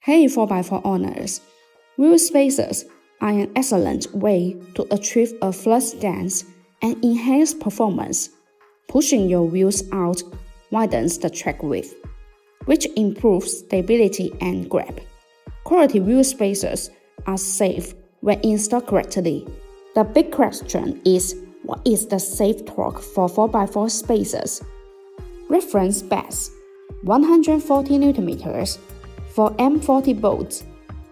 Hey 4x4 owners, wheel spacers are an excellent way to achieve a flat stance and enhance performance. Pushing your wheels out widens the track width, which improves stability and grip. Quality wheel spacers are safe when installed correctly. The big question is, what is the safe torque for 4x4 spacers? Reference base 140 Nm for M40 bolts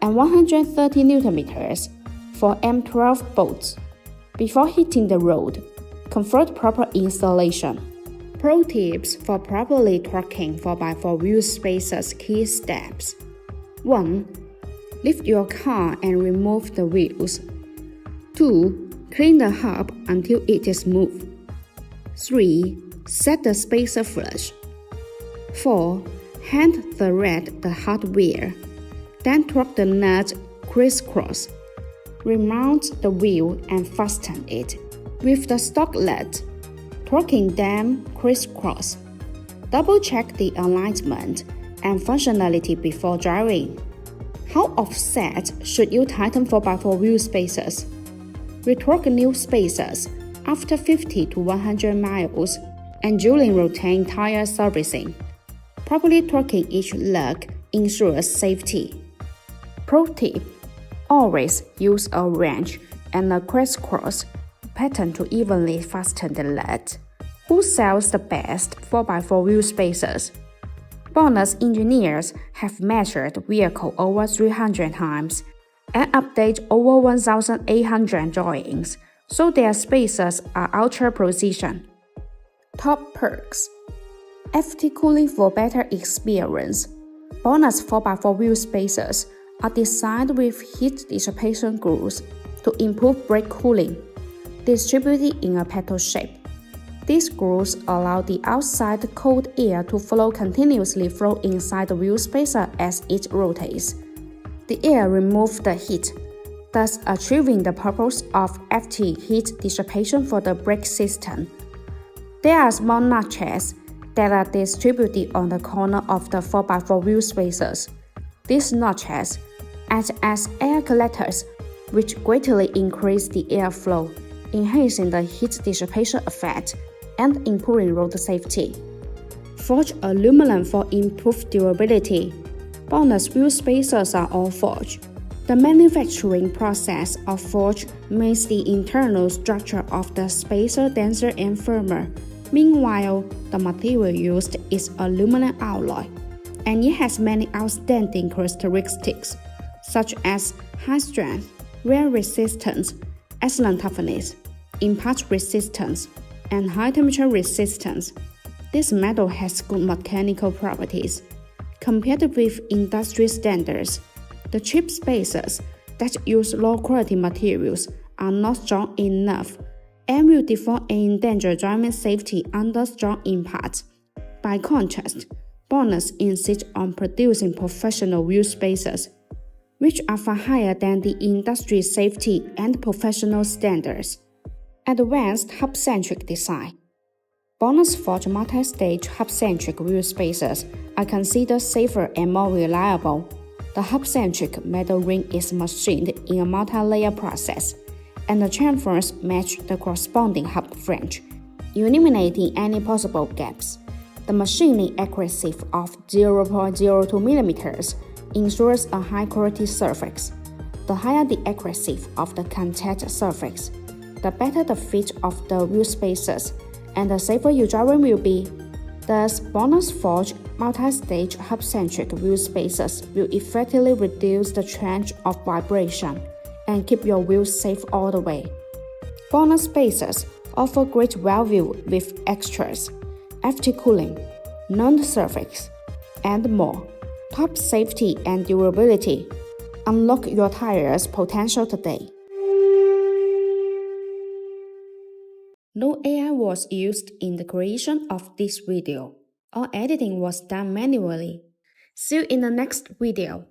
and 130 Nm for M12 bolts. Before hitting the road, confirm proper installation. Pro tips for properly torquing 4x4 wheel spacers. Key steps. 1. Lift your car and remove the wheels. 2. Clean the hub until it is smooth. 3. Set the spacer flush. 4. Hand thread the hardware. Then torque the nut crisscross. Remount the wheel and fasten it with the stock nut, torquing them crisscross. Double-check the alignment and functionality before driving. How offset should you tighten 4x4 wheel spacers? Retorque new spacers after 50 to 100 miles and during routine tire servicing. Properly torquing each lug ensures safety. Pro tip: always use a wrench and a crisscross pattern to evenly fasten the nut. Who sells the best 4x4 wheel spacers? BONOSS engineers have measured vehicle over 300 times and update over 1,800 drawings, so their spacers are ultra precision. Top perks: FT cooling for better experience. BONOSS 4x4 wheel spacers are designed with heat dissipation grooves to improve brake cooling, distributed in a petal shape. These grooves allow the outside cold air to flow continuously through inside the wheel spacer as it rotates. The air removes the heat, thus achieving the purpose of FT heat dissipation for the brake system. There are small notches that are distributed on the corner of the 4x4 wheel spacers. These notches act as air collectors, which greatly increase the airflow, enhancing the heat dissipation effect and improving road safety. Forged aluminum for improved durability. BONOSS wheel spacers are all forged. The manufacturing process of forge makes the internal structure of the spacer denser and firmer. Meanwhile, the material used is aluminum alloy, and it has many outstanding characteristics, such as high strength, wear resistance, excellent toughness, impact resistance, and high temperature resistance. This metal has good mechanical properties. Compared with industry standards, the cheap spacers that use low-quality materials are not strong enough and will deform and endanger driving safety under strong impact. By contrast, BONOSS insists on producing professional wheel spacers, which are far higher than the industry safety and professional standards. Advanced hub-centric design. BONOSS forged multi-stage hub-centric wheel spacers are considered safer and more reliable. The hub-centric metal ring is machined in a multi-layer process, and the chamfers match the corresponding hub flange, eliminating any possible gaps. The machining accuracy of 0.02 mm ensures a high-quality surface. The higher the accuracy of the contact surface, the better the fit of the wheel spacers, and the safer your driving will be. Thus, BONOSS forged multi-stage hub-centric wheel spacers will effectively reduce the chance of vibration and keep your wheels safe all the way. BONOSS spacers offer great value with extras, FT cooling, non-surface, and more. Top safety and durability. Unlock your tire's potential today. No AI was used in the creation of this video. All editing was done manually. See you in the next video.